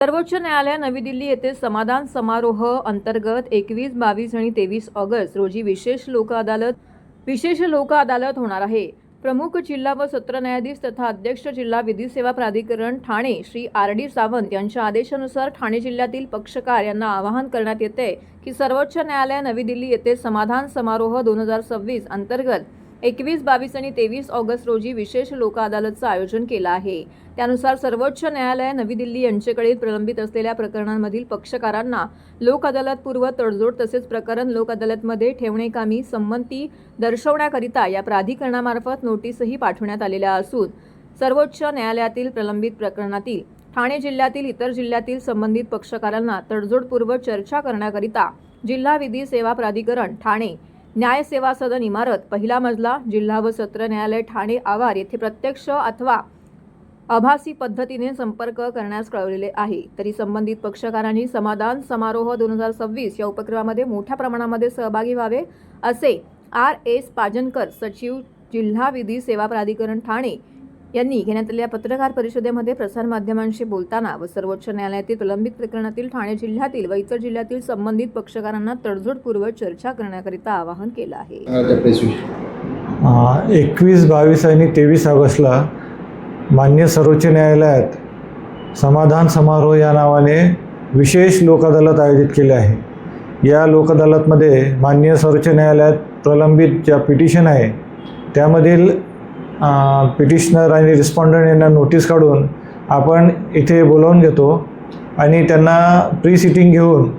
सर्वोच्च न्यायालय नवी दिल्ली येथे समाधान समारोह अंतर्गत 21, 22 आणि 23 ऑगस्ट रोजी विशेष लोक अदालत होणार आहे। प्रमुख जिल्हा व सत्र न्यायाधीश तथा अध्यक्ष जिल्हा विधी सेवा प्राधिकरण ठाणे श्री RD सावंत यांच्या आदेशानुसार ठाणे जिल्ह्यातील पक्षकार यांना आवाहन करण्यात येते की सर्वोच्च न्यायालय नवी दिल्ली येथे समाधान समारोह 2026 अंतर्गत 21, 22 आणि 23 ऑगस्ट रोजी विशेष लोक अदालतचं आयोजन केलं आहे। त्यानुसार सर्वोच्च न्यायालय नवी दिल्ली यांच्याकडे प्रलंबित असलेल्या प्रकरणांमधील पक्षकारांना लोक अदालत पूर्व तडजोड तसेच प्रकरण लोक अदालतमध्ये ठेवणेकामी संमती दर्शवण्याकरिता या प्राधिकरणामार्फत नोटीसही पाठवण्यात आलेल्या असून सर्वोच्च न्यायालयातील प्रलंबित प्रकरणातील ठाणे जिल्ह्यातील इतर जिल्ह्यातील संबंधित पक्षकारांना तडजोडपूर्व चर्चा करण्याकरिता जिल्हा विधी सेवा प्राधिकरण ठाणे न्याय सेवा सदन इमारत पहिला मजला जिल्हा व सत्र न्यायालय ठाणे आवार येथे प्रत्यक्ष अथवा आभासी पद्धतीने संपर्क करण्यास कळवलेले आहे। तरी संबंधित पक्षकारांनी समाधान समारोह 2026 या उपक्रमामध्ये मोठ्या प्रमाणामध्ये सहभागी व्हावे असे RS पाजनकर सचिव जिल्हा विधी सेवा प्राधिकरण ठाणे यांनी घेण्यात आलेल्या पत्रकार परिषदेमध्ये प्रसारमाध्यमांशी बोलताना व सर्वोच्च न्यायालयातील प्रलंबित प्रकरणातील ठाणे जिल्ह्यातील व इतर जिल्ह्यातील संबंधित पक्षकारांना तडजोडपूर्व चर्चा करण्याकरिता आवाहन केलं आहे। 21, 22 आणि 23 ऑगस्टला माननीय सर्वोच्च न्यायालयात समाधान समारोह या नावाने विशेष लोक अदालत आयोजित केली आहे। या लोक अदालतमध्ये माननीय सर्वोच्च न्यायालयात प्रलंबित ज्या पिटिशन आहे त्यामधील पिटिशनर आणि रिस्पॉन्डंट यांना नोटीस काढून आपण इथे बोलावून घेतो आणि त्यांना प्री सिटिंग घेऊन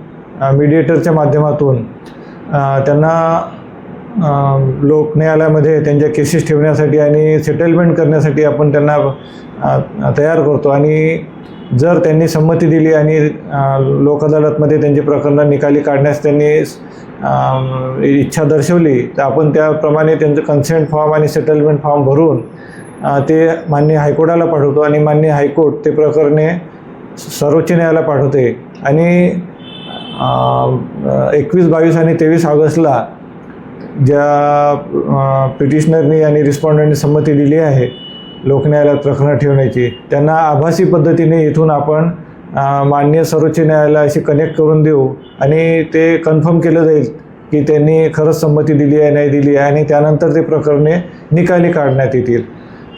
मीडिएटरच्या माध्यमातून त्यांना लोक न्यायालयामध्ये त्यांच्या केसेस ठेवण्यासाठी आणि सेटलमेंट करण्यासाठी आपण त्यांना तयार करतो आणि जर त्यांनी संमती दिली आणि लोक अदालतमध्ये त्यांची प्रकरणं निकाली काढण्यास त्यांनी इच्छा दर्शवली तर आपण त्याप्रमाणे त्यांचं कन्सेंट फॉर्म आणि सेटलमेंट फॉर्म भरून ते माननीय हायकोर्टाला पाठवतो आणि माननीय हायकोर्ट ते प्रकरणे सर्वोच्च न्यायालयाला पाठवते आणि 21, 22 आणि 23 ऑगस्टला ज्या पिटिशनरनी आणि रिस्पॉन्डंटनी संमती दिली आहे लोक न्यायालयात प्रकरणं ठेवण्याची त्यांना आभासी पद्धतीने इथून आपण माननीय सर्वोच्च न्यायालयाशी कनेक्ट करून देऊ आणि ते कन्फर्म केलं जाईल की त्यांनी खरंच संमती दिली आहे नाही दिली आहे आणि त्यानंतर ते प्रकरणे निकाली काढण्यात येतील।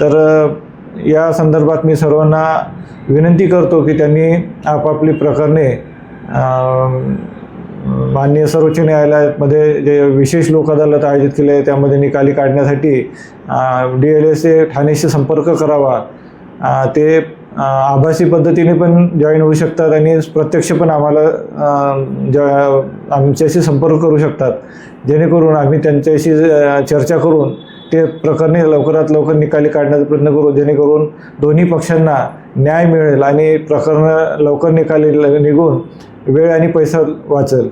तर या संदर्भात मी सर्वांना विनंती करतो की त्यांनी आपापली प्रकरणे माननीय सर्वोच्च न्यायालयामध्ये जे विशेष लोक अदालत आयोजित केले आहे त्यामध्ये निकाली काढण्यासाठी DLSA ठाणेशी संपर्क करावा। ते आभासी पद्धतीने पण जॉईन होऊ शकतात आणि प्रत्यक्ष पण आमच्याशी संपर्क करू शकतात जेणेकरून आम्ही त्यांच्याशी चर्चा करून ते प्रकरणे लवकरात लवकर निकाली काढण्याचा प्रयत्न करू जेणेकरून दोन्ही पक्षांना न्याय मिळेल आणि प्रकरणं लवकर निकाली निघून वेळ आणि पैसा वाचेल।